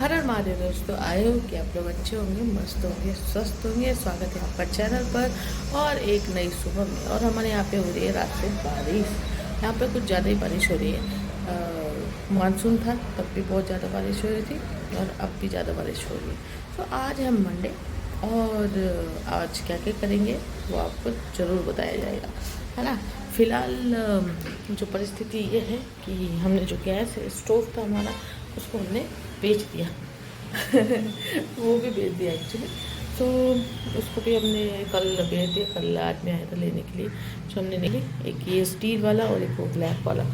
हर हर महादेव दोस्तों, आए हो कि आप लोग अच्छे होंगे, मस्त होंगे, स्वस्थ होंगे। स्वागत है आपका चैनल पर और एक नई सुबह में। और हमारे यहाँ पे हो रही है रात से बारिश। यहाँ पे कुछ ज़्यादा ही बारिश हो रही है। मानसून था तब भी बहुत ज़्यादा बारिश हो रही थी और अब भी ज़्यादा बारिश हो रही है। तो आज है मंडे और आज क्या क्या करेंगे वो आपको ज़रूर बताया जाएगा, है ना। फ़िलहाल जो परिस्थिति ये है कि हमने जो गैस स्टोव था हमारा, उसको हमने बेच दिया। वो भी बेच दिया एक्चुअली। तो उसको भी हमने कल बेच दिया। कल आदमी आया था लेने के लिए, जो हमने ले ली। एक ये स्टील वाला और एक वो ब्लैक वाला।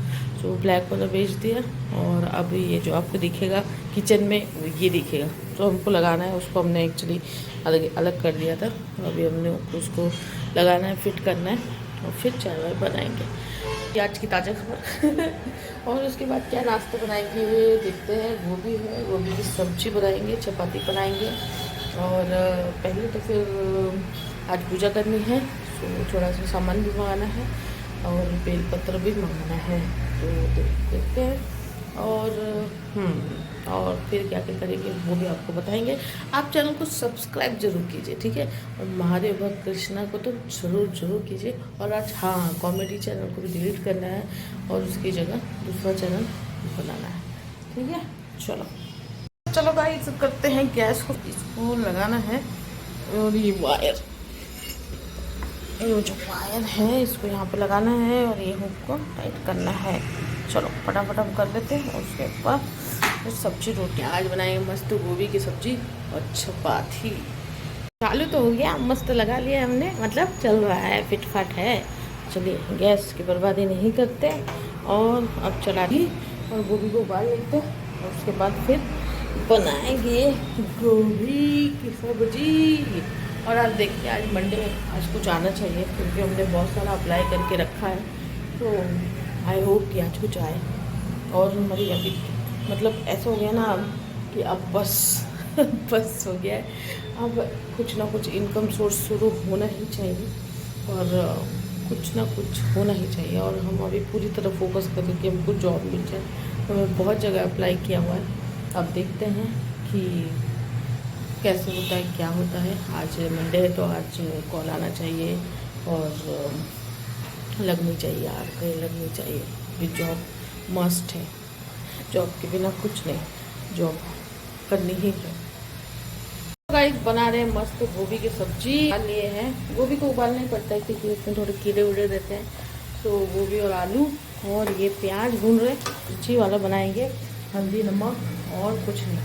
तो ब्लैक वाला बेच दिया और अब ये जो आपको दिखेगा किचन में ये दिखेगा, तो हमको लगाना है। उसको हमने एक्चुअली अलग अलग कर दिया था। अभी हमने उसको लगाना है, फिट करना है और फिर चाय वाय बनाएंगे। आज की ताज़ा खबर। और उसके बाद क्या नाश्ता बनाएंगे देखते हैं। गोभी है, गोभी की सब्जी बनाएंगे, चपाती बनाएंगे। और पहले तो फिर आज पूजा करनी है, तो थोड़ा सा सामान भी मंगाना है और बेलपत्र भी मंगाना है। तो देखते हैं। और फिर क्या क्या करेंगे वो भी आपको बताएंगे। आप चैनल को सब्सक्राइब जरूर कीजिए, ठीक है। और महादेव भक्त कृष्णा को तो जरूर कीजिए। और आज हाँ, कॉमेडी चैनल को भी डिलीट करना है और उसकी जगह दूसरा चैनल बनाना है, ठीक है। चलो चलो भाई, करते हैं गैस को, इसको लगाना है। और ये वायर, ये जो वायर है इसको यहाँ पे लगाना है और ये हुक को टाइट करना है। चलो फटाफट हम कर लेते हैं। और उसके बाद फिर सब्जी रोटी आज बनाएंगे, मस्त गोभी की सब्जी और चपाती। चालू तो हो गया, मस्त लगा लिया हमने, मतलब चल रहा है, फिटफाट है। चलिए गैस की बर्बादी नहीं करते और अब चला दी और गोभी को उबाल लेते हैं। और उसके बाद फिर बनाएंगे गोभी की सब्जी। और आज देखिए, आज मंडे है, आज कुछ आना चाहिए क्योंकि हमने बहुत सारा अप्लाई करके रखा है। तो आई होप कि आज कुछ आए। और हमारी अभी मतलब ऐसा हो गया ना अब कि अब बस बस हो गया है। अब कुछ ना कुछ इनकम सोर्स शुरू होना ही चाहिए और कुछ ना कुछ होना ही चाहिए। और हम अभी पूरी तरह फोकस करें कि हमको जॉब मिल जाए। तो मैं बहुत जगह अप्लाई किया हुआ है, अब देखते हैं कि कैसे होता है, क्या होता है। आज मंडे है तो आज कॉल आना चाहिए और लगनी चाहिए, यार कहीं लगनी चाहिए भी। जॉब मस्ट है, जॉब के बिना कुछ नहीं, जॉब करनी ही है। गाइस बना रहे हैं मस्त गोभी की सब्जी। लिए हैं, गोभी को उबालना ही पड़ता है क्योंकि उसमें थोड़े कीड़े उड़े रहते हैं। तो गोभी और आलू और ये प्याज भून रहे, सब्जी वाला बनाएंगे, हल्दी नमक और कुछ नहीं।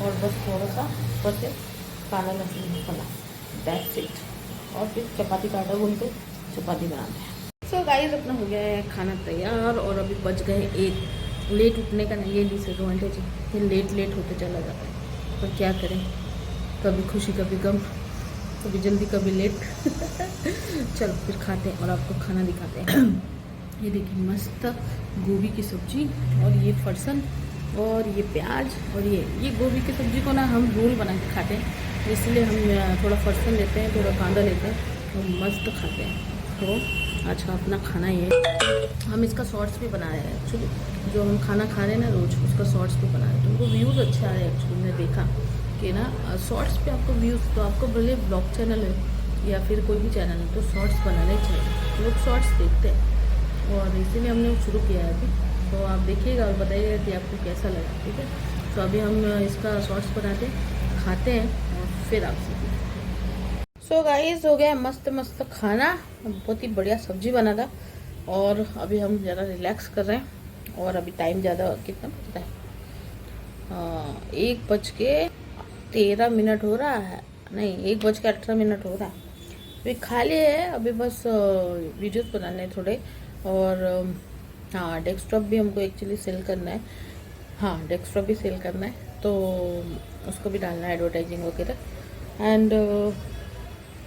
और बस थोड़ा सा ऊपर से काला लहसुन मसाला, दैट्स इट। और फिर चपाती का आटा गूंद के चपाती बनाते हैं। सो गाइस अपना हो गया है खाना तैयार और अभी बज गए 1। लेट उठने का नहीं, ये डिसएडवांटेज है, फिर लेट होते चला जाता है। पर क्या करें, कभी खुशी कभी गम, कभी जल्दी कभी लेट। चलो फिर खाते हैं और आपको खाना दिखाते हैं। ये देखिए मस्त गोभी की सब्जी और ये फरसन और ये प्याज और ये गोभी की सब्जी को ना हम रोल बना के खाते हैं, इसलिए हम थोड़ा फरसन लेते हैं, थोड़ा कांदा लेते हैं और मस्त खाते हैं। तो आज का अपना खाना ये, हम इसका शॉर्ट्स भी बना रहे हैं एक्चुअली। जो हम खाना खा रहे हैं ना रोज़, उसका शॉर्ट्स भी बना रहे हैं। तो उनको व्यूज़ अच्छे आ रहे हैं एक्चुअली। मैंने देखा कि ना शॉर्ट्स पे आपको व्यूज़, तो आपको भले ब्लॉग चैनल है या फिर कोई भी चैनल है तो शॉर्ट्स बनाने चाहिए। लोग शॉर्ट्स देखते हैं और इसीलिए हमने वो शुरू किया है अभी। तो आप देखिएगा और बताइएगा कि आपको कैसा लगा, ठीक है। तो अभी हम इसका शॉर्ट्स बनाते हैं, खाते हैं और फिर आपसे। सो गाइस हो गया मस्त खाना, बहुत ही बढ़िया सब्जी बना था। और अभी हम ज़रा रिलैक्स कर रहे हैं। और अभी टाइम ज़्यादा कितना बज रहा है, 1:13 हो रहा है, नहीं 1:18 हो रहा है। अभी खा लिए है, अभी बस वीडियोस बनाने हैं थोड़े। और हाँ, डेस्कटॉप भी हमको एक्चुअली सेल करना है। हाँ, डेस्कटॉप भी सेल करना है, तो उसको भी डालना है एडवर्टाइजिंग वगैरह। एंड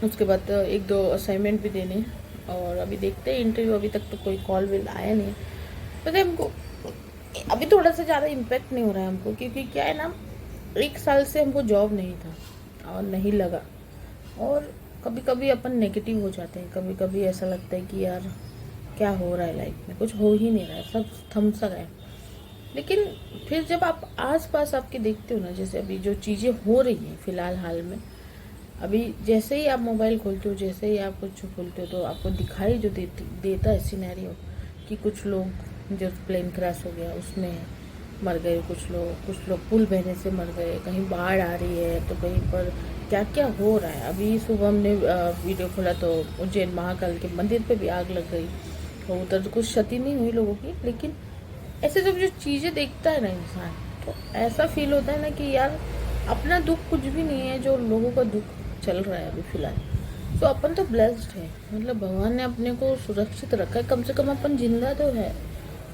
उसके बाद 1-2 असाइनमेंट भी देने हैं। और अभी देखते हैं इंटरव्यू, अभी तक तो कोई कॉल विल आया नहीं। पता है हमको अभी थोड़ा सा ज़्यादा इम्पेक्ट नहीं हो रहा है हमको, क्योंकि क्या है ना, 1 साल से हमको जॉब नहीं था और नहीं लगा। और कभी कभी अपन नेगेटिव हो जाते हैं, कभी कभी ऐसा लगता है कि यार क्या हो रहा है लाइफ में, कुछ हो ही नहीं रहा है, सब थम सा गया। लेकिन फिर जब आप आस पास आपके देखते हो ना, जैसे अभी जो चीज़ें हो रही हैं फ़िलहाल हाल में, अभी जैसे ही आप मोबाइल खोलते हो, जैसे ही आप कुछ खोलते हो, तो आपको दिखाई जो देता है सिनेरियो कि कुछ लोग जो प्लेन क्रैश हो गया उसमें मर गए, कुछ लोग पुल बहने से मर गए, कहीं बाढ़ आ रही है तो कहीं पर क्या क्या हो रहा है। अभी सुबह हमने वीडियो खोला तो उज्जैन महाकाल के मंदिर पे भी आग लग गई, तो उधर तो कुछ क्षति नहीं हुई लोगों की, लेकिन ऐसे जब जो चीज़ें देखता है ना इंसान, तो ऐसा फील होता है ना कि यार अपना दुख कुछ भी नहीं है जो लोगों का दुख चल रहा है अभी फ़िलहाल। तो अपन तो ब्लेस्ड है, मतलब भगवान ने अपने को सुरक्षित रखा है, कम से कम अपन जिंदा तो है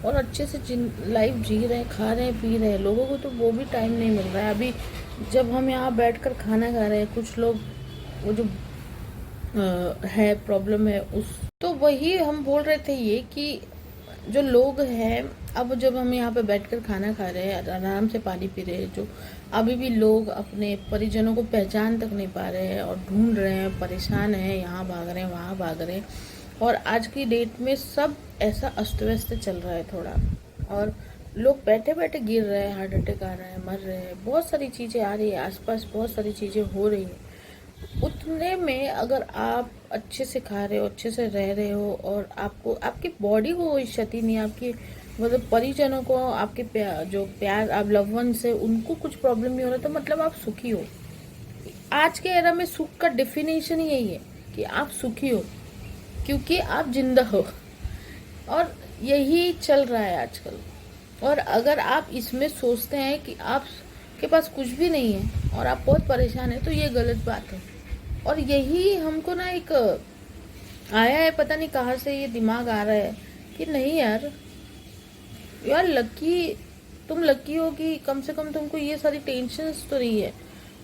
और अच्छे से लाइफ जी रहे हैं, खा रहे हैं, पी रहे हैं। लोगों को तो वो भी टाइम नहीं मिल रहा है। अभी जब हम यहाँ बैठकर खाना खा रहे हैं, कुछ लोग वो जो है प्रॉब्लम है उस, तो वही हम बोल रहे थे ये कि जो लोग हैं, अब जब हम यहाँ पे बैठकर खाना खा रहे हैं, आराम से पानी पी रहे हैं, जो अभी भी लोग अपने परिजनों को पहचान तक नहीं पा रहे हैं और ढूंढ रहे हैं, परेशान हैं, यहाँ भाग रहे हैं, वहाँ भाग रहे हैं। और आज की डेट में सब ऐसा अस्त व्यस्त चल रहा है थोड़ा, और लोग बैठे बैठे गिर रहे हैं, हार्ट अटैक आ रहा है, मर रहे हैं, बहुत सारी चीज़ें आ रही है आसपास, बहुत सारी चीज़ें हो रही हैं। उतने में अगर आप अच्छे से खा रहे हो, अच्छे से रह रहे हो, और आपको आपकी बॉडी को कोई क्षति नहीं, आपकी मतलब परिजनों को, आपके जो प्यार आप लव वन से उनको कुछ प्रॉब्लम नहीं हो रहा, तो मतलब आप सुखी हो। आज के एरा में सुख का डेफिनेशन ही यही है कि आप सुखी हो, क्योंकि आप जिंदा हो, और यही चल रहा है आजकल। और अगर आप इसमें सोचते हैं कि आप के पास कुछ भी नहीं है और आप बहुत परेशान हैं, तो ये गलत बात है। और यही हमको ना एक आया है, पता नहीं कहाँ से ये दिमाग आ रहा है कि नहीं यार, यार लकी, तुम लकी हो कि कम से कम तुमको ये सारी टेंशन्स तो नहीं है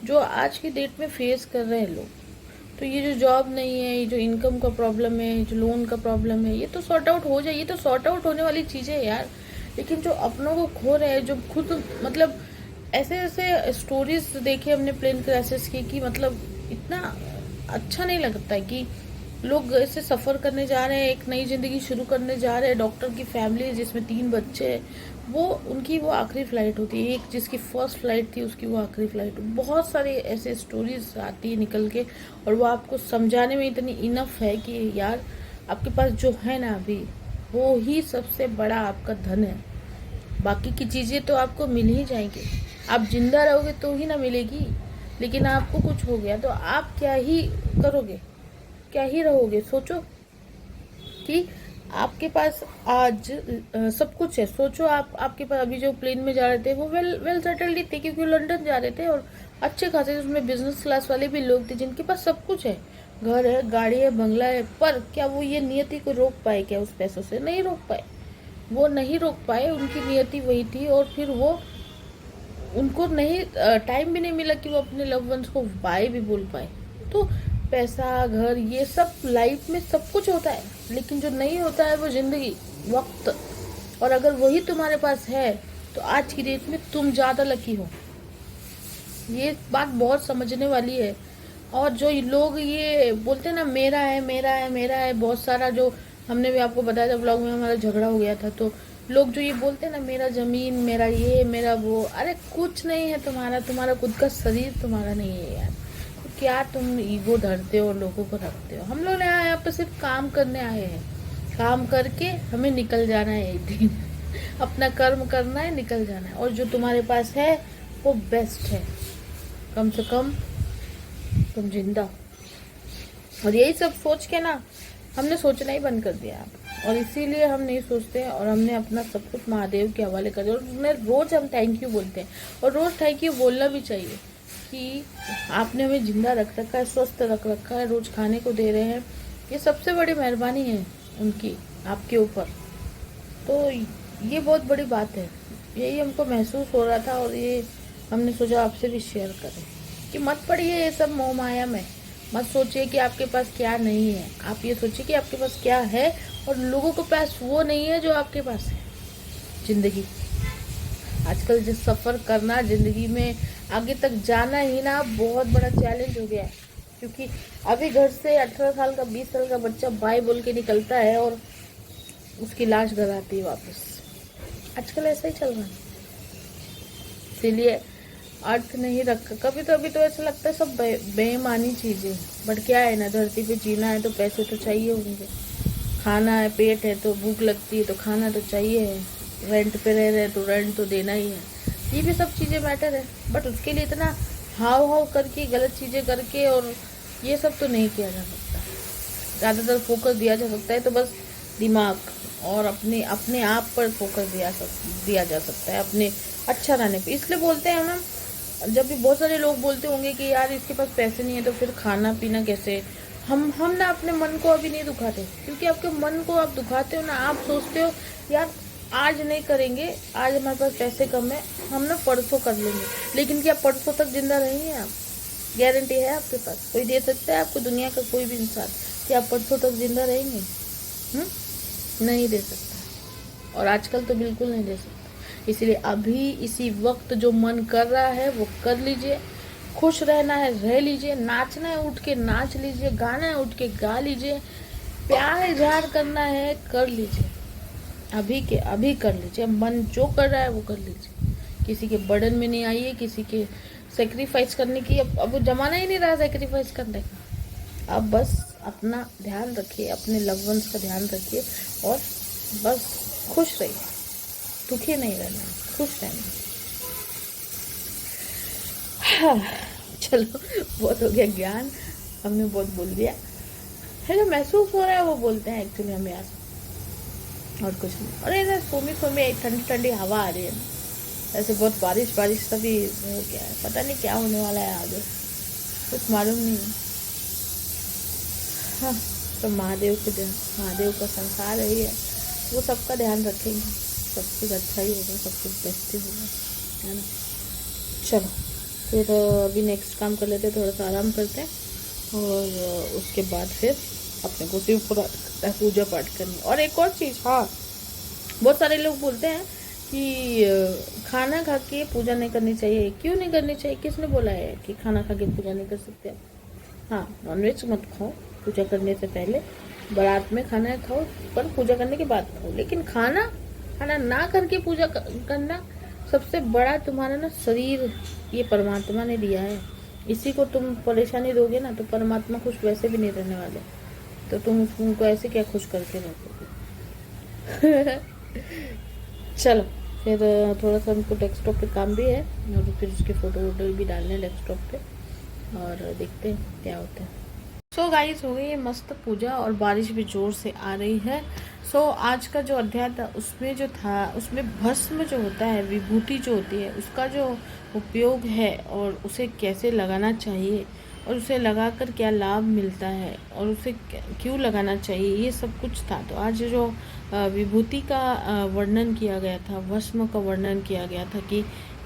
जो आज की डेट में फेस कर रहे हैं लोग। तो ये जो जॉब नहीं है, ये जो इनकम का प्रॉब्लम है, जो लोन का प्रॉब्लम है, ये तो सॉर्ट आउट हो जाए, ये तो सॉर्ट आउट होने वाली चीज़ें है यार। लेकिन जो अपनों को खो रहे हैं, जो खुद मतलब ऐसे ऐसे स्टोरीज देखे हमने प्लेन क्रैशेस की कि मतलब इतना अच्छा नहीं लगता है कि लोग ऐसे सफ़र करने जा रहे हैं, एक नई ज़िंदगी शुरू करने जा रहे हैं। डॉक्टर की फैमिली जिसमें 3 बच्चे हैं, वो उनकी वो आखिरी फ़्लाइट होती है, एक जिसकी फर्स्ट फ्लाइट थी उसकी वो आखिरी फ़्लाइट। बहुत सारे ऐसे स्टोरीज आती है निकल के, और वो आपको समझाने में इतनी इनफ है कि यार आपके पास जो है ना अभी, वो ही सबसे बड़ा आपका धन है। बाकी की चीज़ें तो आपको मिल ही जाएंगी, आप जिंदा रहोगे तो ही ना मिलेगी। लेकिन आपको कुछ हो गया तो आप क्या ही करोगे, क्या ही रहोगे। सोचो कि आपके पास आज सब कुछ है। सोचो आपके पास अभी जो प्लेन में जा रहे थे वो वेल सेटल्ड ही थे, क्योंकि लंदन जा रहे थे, और अच्छे खासे उसमें बिजनेस क्लास वाले भी लोग थे जिनके पास सब कुछ है, घर है, गाड़ी है, बंगला है। पर क्या वो ये नियति को रोक पाए? क्या उस पैसों से नहीं रोक पाए, वो नहीं रोक पाए। उनकी नियति वही थी, और फिर वो उनको नहीं टाइम भी नहीं मिला कि वो अपने लव वंस को बाय भी बोल पाए। तो पैसा, घर, ये सब लाइफ में सब कुछ होता है, लेकिन जो नहीं होता है वो जिंदगी, वक्त। और अगर वही तुम्हारे पास है तो आज की डेट में तुम ज़्यादा लकी हो। ये बात बहुत समझने वाली है। और जो लोग ये बोलते हैं ना मेरा है, मेरा है, मेरा है, बहुत सारा, जो हमने भी आपको बताया था ब्लॉग में, हमारा झगड़ा हो गया था, तो लोग जो ये बोलते हैं ना मेरा ज़मीन, मेरा ये, मेरा वो, अरे कुछ नहीं है तुम्हारा, तुम्हारा खुद का शरीर तुम्हारा नहीं है यार। तो क्या तुम ईगो धरते हो और लोगों को रखते हो? हम लोग यहाँ पे सिर्फ काम करने आए हैं, काम करके हमें निकल जाना है एक दिन अपना कर्म करना है, निकल जाना है। और जो तुम्हारे पास है वो बेस्ट है, कम से कम तुम जिंदा हो। और यही सब सोच के ना हमने सोचना ही बंद कर दिया, और इसीलिए हम नहीं सोचते हैं, और हमने अपना सब कुछ महादेव के हवाले कर दिया। और उन्हें रोज हम थैंक यू बोलते हैं, और रोज थैंक यू बोलना भी चाहिए कि आपने हमें जिंदा रख रखा है, स्वस्थ रख रखा है, रोज खाने को दे रहे हैं। ये सबसे बड़ी मेहरबानी है उनकी आपके ऊपर। तो ये बहुत बड़ी बात है, यही हमको महसूस हो रहा था, और ये हमने सोचा आपसे भी शेयर करें कि मत पड़िए ये सब मोह माया में। मत सोचिए कि आपके पास क्या नहीं है, आप ये सोचिए कि आपके पास क्या है, और लोगों के पास वो नहीं है जो आपके पास है। जिंदगी आजकल जो सफ़र करना, ज़िंदगी में आगे तक जाना ही ना बहुत बड़ा चैलेंज हो गया है। क्योंकि अभी घर से 18 साल का, 20 साल का बच्चा बाय बोल के निकलता है और उसकी लाश घर आती है वापस। आजकल ऐसा ही चल रहा है। इसीलिए अर्थ नहीं रखा। कभी तो अभी तो ऐसा लगता है सब बेईमानी चीज़ें, बट क्या है ना, धरती पे जीना है तो पैसे तो चाहिए होंगे, खाना है, पेट है तो भूख लगती है तो खाना तो चाहिए है, रेंट पे रह रहे हैं तो रेंट तो देना ही है, ये भी सब चीज़ें मैटर है। बट उसके लिए इतना हाव हाव करके, गलत चीज़ें करके और ये सब तो नहीं किया जा सकता। ज़्यादातर फोकस दिया जा सकता है तो बस दिमाग और अपने अपने आप पर फोकस दिया जा सकता है, अपने अच्छा रहने पे। इसलिए बोलते हैं ना, जब भी बहुत सारे लोग बोलते होंगे कि यार इसके पास पैसे नहीं है तो फिर खाना पीना कैसे, हम ना अपने मन को अभी नहीं दुखाते, क्योंकि आपके मन को आप दुखाते हो ना, आप सोचते हो यार आज नहीं करेंगे, आज हमारे पास पैसे कम है, हम ना परसों कर लेंगे। लेकिन क्या परसों तक जिंदा रहेंगे आप? गारंटी है आपके पास? कोई दे सकता है आपको, दुनिया का कोई भी इंसान, कि आप परसों तक जिंदा रहेंगे? नहीं दे सकता, और आजकल तो बिल्कुल नहीं दे सकता। इसलिए अभी इसी वक्त जो मन कर रहा है वो कर लीजिए, खुश रहना है रह लीजिए, नाचना है उठ के नाच लीजिए, गाना है उठ के गा लीजिए, प्यार इजहार करना है कर लीजिए, अभी के अभी कर लीजिए। मन जो कर रहा है वो कर लीजिए, किसी के बर्डन में नहीं आइए, किसी के सेक्रीफाइस करने की अब जमाना ही नहीं रहा सेक्रीफाइस करने का। अब बस अपना ध्यान रखिए, अपने लव वंस का ध्यान रखिए और बस खुश रहिए, दुखी नहीं रहना, खुश रहना। हाँ, चलो बहुत हो गया ज्ञान, हमने बहुत बोल दिया है। जो महसूस हो रहा है वो बोलते हैं एक्चुअली हम यार, और कुछ नहीं। और ऐसा सोमी ठंडी ठंडी हवा आ रही है ना, ऐसे बहुत बारिश बारिश सभी हो गया है, पता नहीं क्या होने वाला है आगे, कुछ मालूम नहीं है। हाँ, तो महादेव का संसार है, वो सबका ध्यान रखेंगे, सब कुछ अच्छा ही होगा, सब कुछ बेस्ट ही होगा, है ना। चलो फिर अभी नेक्स्ट काम कर लेते हैं, थोड़ा सा आराम करते हैं, और उसके बाद फिर अपने को शिव पूजा पाठ करनी। और एक और चीज़, हाँ, बहुत सारे लोग बोलते हैं कि खाना खा के पूजा नहीं करनी चाहिए। क्यों नहीं करनी चाहिए? किसने बोला है कि खाना खा के पूजा नहीं कर सकते? हाँ, नॉनवेज मत खाओ पूजा करने से पहले, बारात में खाना खाओ पर पूजा करने के बाद खाओ, लेकिन खाना ना करके पूजा करना, सबसे बड़ा तुम्हारा ना शरीर ये परमात्मा ने दिया है, इसी को तुम परेशानी दोगे ना तो परमात्मा खुश वैसे भी नहीं रहने वाले, तो तुम उनको ऐसे क्या खुश करके रखोगे? चलो फिर थोड़ा सा हमको डेस्कटॉप पे काम भी है, और फिर उसके फोटो वोटो भी डालने हैं डेस्कटॉप पे, और देखते हैं क्या होता है। सो गाइस, हो गई है मस्त पूजा और बारिश भी जोर से आ रही है। सो आज का जो अध्याय था उसमें भस्म जो होता है, विभूति जो होती है, उसका जो उपयोग है और उसे कैसे लगाना चाहिए और उसे लगाकर क्या लाभ मिलता है और उसे क्यों लगाना चाहिए, ये सब कुछ था। तो आज जो विभूति का वर्णन किया गया था, भस्म का वर्णन किया गया था कि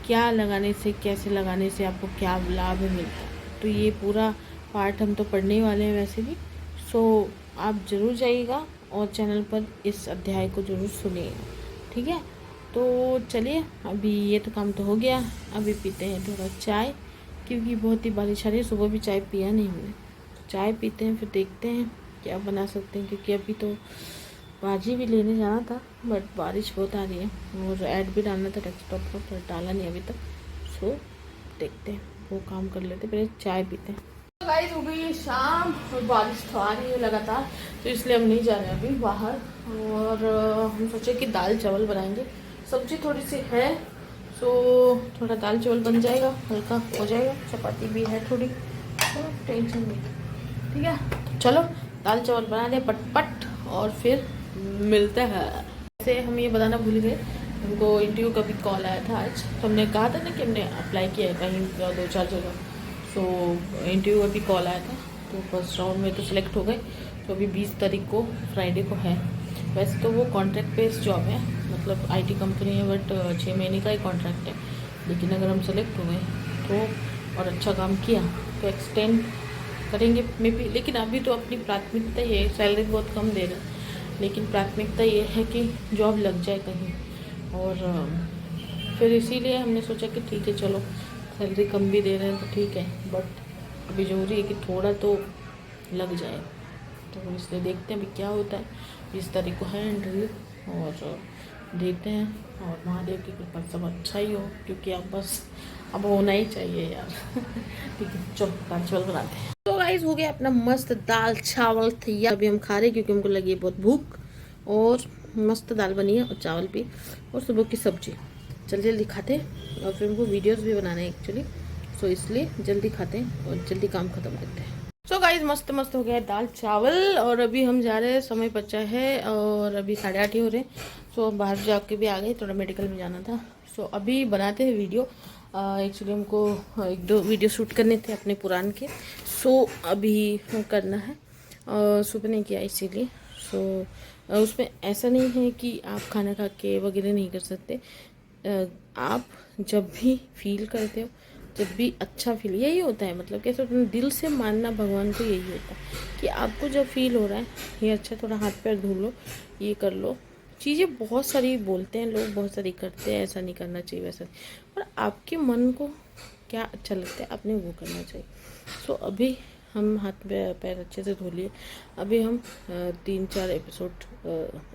क्या लगाने से, कैसे लगाने से आपको क्या लाभ मिलता है, तो ये पूरा पार्ट हम तो पढ़ने वाले हैं वैसे भी। सो आप ज़रूर जाइएगा और चैनल पर इस अध्याय को ज़रूर सुनिएगा, ठीक है। तो चलिए, अभी ये तो काम तो हो गया, अभी पीते हैं थोड़ा चाय, क्योंकि बहुत ही बारिश आ रही है। सुबह भी चाय पिया नहीं हमने, तो चाय पीते हैं, फिर देखते हैं क्या बना सकते हैं, क्योंकि अभी तो भाजी भी लेने जाना था, बट बारिश बहुत आ रही है, और ऐड भी डालना था डेस्कटॉप पर, पर डाला नहीं अभी तक। सो देखते हैं, वो काम कर लेते, पहले चाय पीते हैं। गाइस, हो गई है शाम और बारिश तो आ रही है लगातार, तो इसलिए हम नहीं जा रहे हैं अभी बाहर, और हम सोचे कि दाल चावल बनाएंगे, सब्जी थोड़ी सी है, सो थोड़ा दाल चावल बन जाएगा, हल्का हो जाएगा, चपाती भी है थोड़ी, तो टेंशन नहीं, ठीक है। तो चलो दाल चावल बना लें पटपट, और फिर मिलते हैं। वैसे हम ये बताना भूल गए, हमको इंटरव्यू का भी कॉल आया था आज, तो हमने कहा था ना कि हमने अप्लाई किया है कहीं 2-4 जगह, तो इंटरव्यू अभी कॉल आया था, तो फर्स्ट राउंड में तो सिलेक्ट हो गए, तो अभी 20 तारीख को फ्राइडे को है। वैसे तो वो कॉन्ट्रैक्ट बेस्ड जॉब है, मतलब आईटी कंपनी है, बट 6 महीने का ही कॉन्ट्रैक्ट है, लेकिन अगर हम सेलेक्ट हो गए तो और अच्छा काम किया तो एक्सटेंड करेंगे मे बी, लेकिन अभी तो अपनी प्राथमिकता ये है, सैलरी बहुत कम दे रहे हैं, लेकिन प्राथमिकता ये है कि जॉब लग जाए कहीं, और फिर इसीलिए हमने सोचा कि ठीक है चलो, सैलरी कम भी दे रहे हैं तो ठीक है, बट अभी ज़रूरी है कि थोड़ा तो लग जाए, तो इसलिए देखते हैं अभी क्या होता है। 20 तारीख को है इंटरव्यू, और देखते हैं, और महादेव की कृपा सब अच्छा ही हो, क्योंकि अब बस अब होना ही चाहिए यार। ठीक है, चलो दाल चावल बनाते हैं। तो गाइस हो गया अपना मस्त दाल चावल तैयार। अभी हम खा रहे हैं क्योंकि हमको लगी है बहुत भूख, और मस्त दाल बनी है और चावल भी और सुबह की सब्जी। जल्दी जल्दी खाते हैं, और फिर हमको वीडियोस भी बनाने हैं एक्चुअली, सो इसलिए जल्दी खाते हैं और जल्दी काम खत्म करते हैं। सो गाइस मस्त मस्त हो गया है दाल चावल, और अभी हम जा रहे हैं, समय बचा है और अभी 8:30 ही हो रहे हैं। सो बाहर जाके भी आ गए, थोड़ा मेडिकल में जाना था। सो अभी बनाते हैं वीडियो। एक्चुअली हमको 1-2 वीडियो शूट करने थे अपने पुरान के, सो अभी करना है। सुबह नहीं किया इसीलिए। सो उसमें ऐसा नहीं है कि आप खाना खा के वगैरह नहीं कर सकते। आप जब भी फील करते हो, जब भी अच्छा फील, यही होता है, मतलब कैसे अपने दिल से मानना भगवान को, यही होता है कि आपको जब फील हो रहा है ये अच्छा, थोड़ा हाथ पैर धो लो, ये कर लो। चीज़ें बहुत सारी बोलते हैं लोग, बहुत सारी करते हैं, ऐसा नहीं करना चाहिए वैसा नहीं, पर आपके मन को क्या अच्छा लगता है आपने वो करना चाहिए। सो अभी हम हाथ पैर अच्छे से धो लिए। अभी हम 3-4 एपिसोड,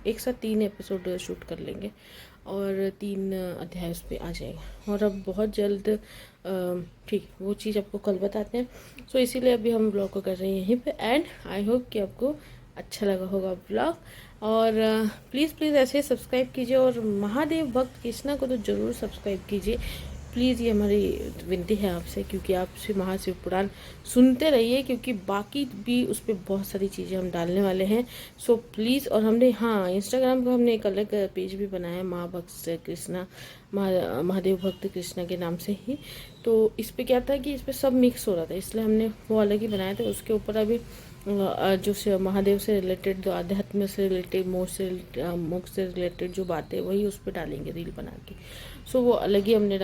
एक साथ 3 एपिसोड शूट कर लेंगे, और 3 अध्याय उस पर आ जाएगा। और अब बहुत जल्द ठीक वो चीज़ आपको कल बताते हैं। सो इसीलिए अभी हम ब्लॉग को कर रहे हैं यहीं पे एंड। आई होप कि आपको अच्छा लगा होगा ब्लॉग, और प्लीज़ प्लीज़ ऐसे सब्सक्राइब कीजिए, और महादेव भक्त कृष्णा को तो ज़रूर सब्सक्राइब कीजिए प्लीज़। ये हमारी विनती है आपसे, क्योंकि आप सिर्फ महाशिव पुराण सुनते रहिए, क्योंकि बाकी भी उस पर बहुत सारी चीज़ें हम डालने वाले हैं। So please. और हमने इंस्टाग्राम पर हमने एक अलग पेज भी बनाया, महाभक्त कृष्णा, महादेव भक्त कृष्णा के नाम से ही। तो इस पर क्या था कि इस पर सब मिक्स हो रहा था, इसलिए हमने वो अलग ही बनाया था। उसके ऊपर अभी जो महादेव से रिलेटेड, जो आध्यात्म से रिलेटेड, मोक्ष से रिलेटेड जो बातें, वही उस पर डालेंगे रील बना के। सो वो अलग ही हमने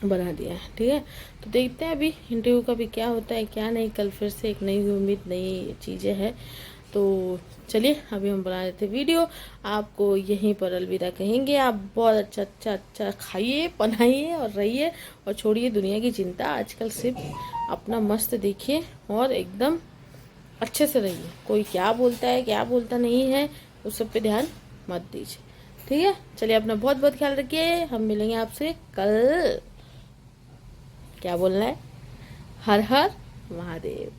बना दिया है। ठीक है, तो देखते हैं अभी इंटरव्यू का भी क्या होता है क्या नहीं। कल फिर से एक नई उम्मीद, नई चीज़ें हैं। तो चलिए अभी हम बना देते वीडियो, आपको यहीं पर अलविदा कहेंगे। आप बहुत अच्छा अच्छा अच्छा खाइए, बनाइए और रहिए, और छोड़िए दुनिया की चिंता। आजकल सिर्फ अपना मस्त देखिए और एकदम अच्छे से रहिए। कोई क्या बोलता है क्या बोलता नहीं है, उस सब पे ध्यान मत दीजिए। ठीक है, चलिए अपना बहुत बहुत ख्याल रखिए। हम मिलेंगे आपसे कल। क्या बोलना है? हर हर महादेव।